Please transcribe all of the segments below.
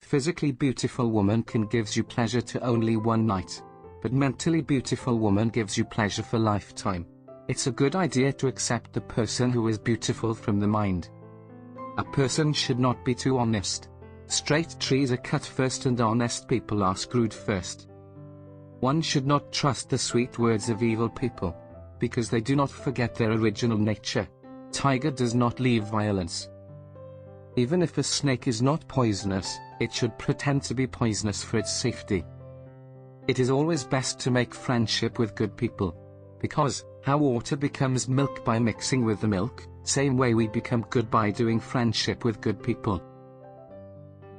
Physically beautiful woman can gives you pleasure to only one night. But mentally beautiful woman gives you pleasure for lifetime. It's a good idea to accept the person who is beautiful from the mind. A person should not be too honest. Straight trees are cut first and honest people are screwed first. One should not trust the sweet words of evil people, because they do not forget their original nature. Tiger does not leave violence. Even if a snake is not poisonous, it should pretend to be poisonous for its safety. It is always best to make friendship with good people, because how water becomes milk by mixing with the milk, same way we become good by doing friendship with good people.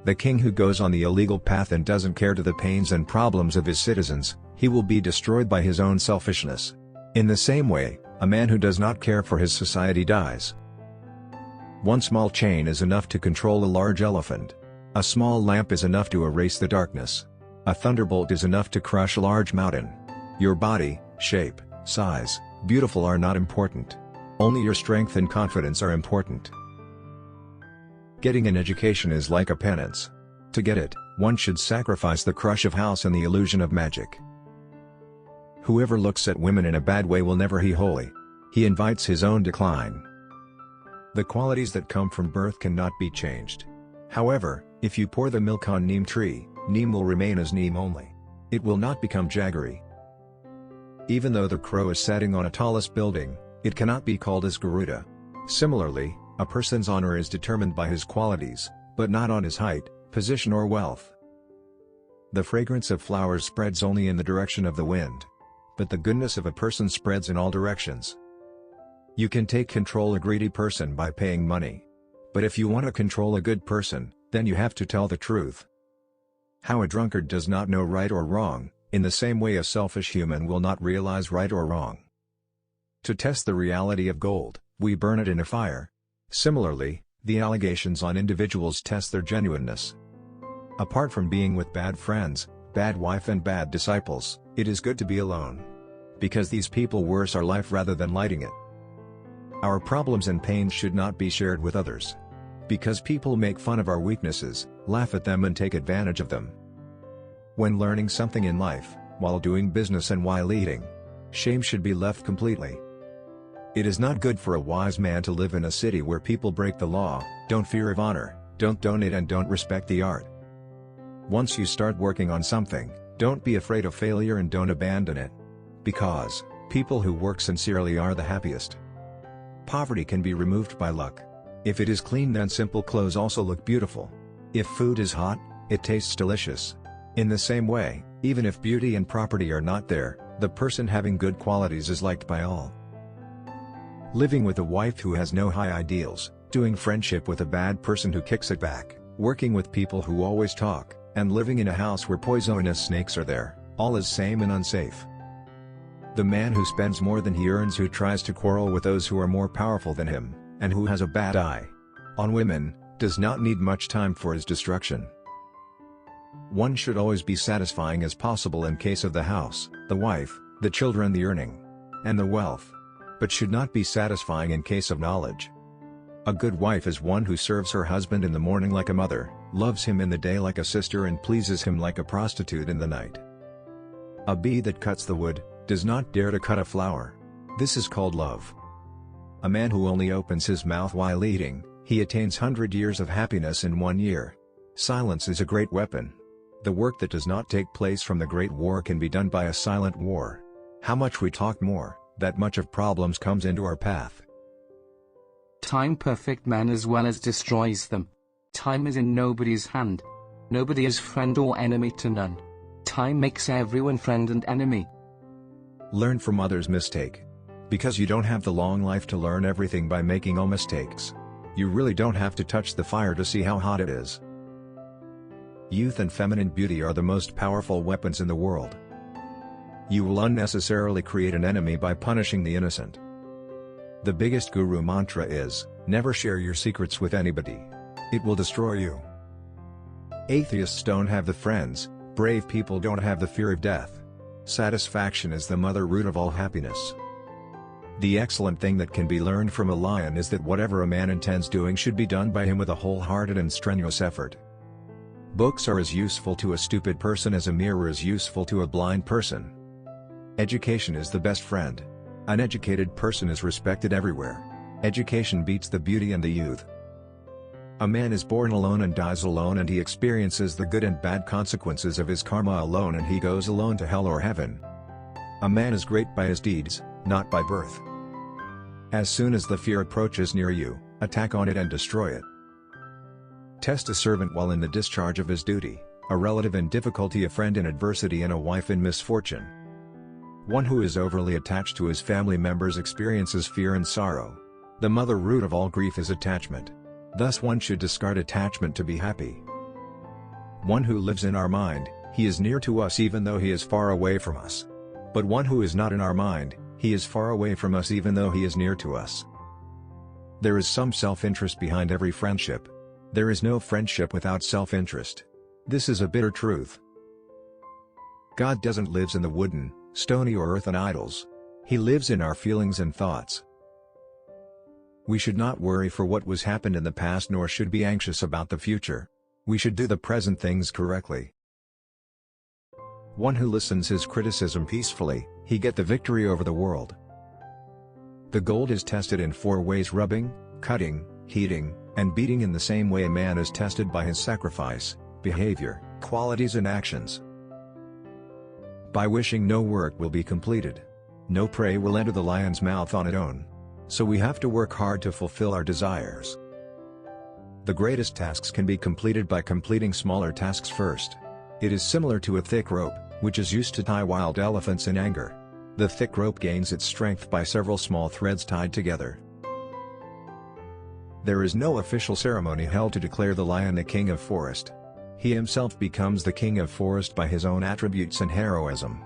The king who goes on the illegal path and doesn't care to the pains and problems of his citizens, he will be destroyed by his own selfishness. In the same way, a man who does not care for his society dies. One small chain is enough to control a large elephant. A small lamp is enough to erase the darkness. A thunderbolt is enough to crush a large mountain. Your body, shape, size, beautiful are not important. Only your strength and confidence are important. Getting an education is like a penance. To get it, one should sacrifice the crush of house and the illusion of magic. Whoever looks at women in a bad way will never be holy. He invites his own decline. The qualities that come from birth cannot be changed. However, if you pour the milk on neem tree, neem will remain as neem only. It will not become jaggery. Even though the crow is sitting on a tallest building, it cannot be called as Garuda. Similarly, a person's honor is determined by his qualities, but not on his height, position or wealth. The fragrance of flowers spreads only in the direction of the wind. But the goodness of a person spreads in all directions. You can take control a greedy person by paying money. But if you want to control a good person, then you have to tell the truth. How a drunkard does not know right or wrong, in the same way a selfish human will not realize right or wrong. To test the reality of gold, we burn it in a fire. Similarly, the allegations on individuals test their genuineness. Apart from being with bad friends, bad wife and bad disciples, it is good to be alone. Because these people worse our life rather than lighting it. Our problems and pains should not be shared with others. Because people make fun of our weaknesses, laugh at them and take advantage of them. When learning something in life, while doing business and while eating, shame should be left completely. It is not good for a wise man to live in a city where people break the law, don't fear of honor, don't donate and don't respect the art. Once you start working on something, don't be afraid of failure and don't abandon it. Because people who work sincerely are the happiest. Poverty can be removed by luck. If it is clean, then simple clothes also look beautiful. If food is hot, it tastes delicious. In the same way, even if beauty and property are not there, the person having good qualities is liked by all. Living with a wife who has no high ideals, doing friendship with a bad person who kicks it back, working with people who always talk, and living in a house where poisonous snakes are there, all is same and unsafe. The man who spends more than he earns, who tries to quarrel with those who are more powerful than him, and who has a bad eye on women, does not need much time for his destruction. One should always be satisfying as possible in case of the house, the wife, the children, the earning, and the wealth. But should not be satisfying in case of knowledge. A good wife is one who serves her husband in the morning like a mother, loves him in the day like a sister and pleases him like a prostitute in the night. A bee that cuts the wood, does not dare to cut a flower. This is called love. A man who only opens his mouth while eating, he attains 100 years of happiness in 1 year. Silence is a great weapon. The work that does not take place from the Great War can be done by a silent war. How much we talk more, that much of problems comes into our path. Time perfect man as well as destroys them. Time is in nobody's hand. Nobody is friend or enemy to none. Time makes everyone friend and enemy. Learn from others' mistake. Because you don't have the long life to learn everything by making all mistakes. You really don't have to touch the fire to see how hot it is. Youth and feminine beauty are the most powerful weapons in the world. You will unnecessarily create an enemy by punishing the innocent. The biggest guru mantra is, never share your secrets with anybody. It will destroy you. Atheists don't have the friends, brave people don't have the fear of death. Satisfaction is the mother root of all happiness. The excellent thing that can be learned from a lion is that whatever a man intends doing should be done by him with a wholehearted and strenuous effort. Books are as useful to a stupid person as a mirror is useful to a blind person. Education is the best friend. An educated person is respected everywhere. Education beats the beauty and the youth. A man is born alone and dies alone, and he experiences the good and bad consequences of his karma alone, and he goes alone to hell or heaven. A man is great by his deeds, not by birth. As soon as the fear approaches near you, attack on it and destroy it. Test a servant while in the discharge of his duty, a relative in difficulty, a friend in adversity, and a wife in misfortune. One who is overly attached to his family members experiences fear and sorrow. The mother root of all grief is attachment. Thus one should discard attachment to be happy. One who lives in our mind, he is near to us even though he is far away from us. But one who is not in our mind, he is far away from us even though he is near to us. There is some self-interest behind every friendship. There is no friendship without self-interest. This is a bitter truth. God doesn't live in the wooden, stony or earthen idols. He lives in our feelings and thoughts. We should not worry for what was happened in the past, nor should be anxious about the future. We should do the present things correctly. One who listens his criticism peacefully, he get the victory over the world. The gold is tested in 4 ways: rubbing, cutting, heating, and beating. In the same way a man is tested by his sacrifice, behavior, qualities and actions. By wishing no work will be completed. No prey will enter the lion's mouth on its own. So we have to work hard to fulfill our desires. The greatest tasks can be completed by completing smaller tasks first. It is similar to a thick rope, which is used to tie wild elephants in anger. The thick rope gains its strength by several small threads tied together. There is no official ceremony held to declare the lion the king of forest. He himself becomes the king of forest by his own attributes and heroism.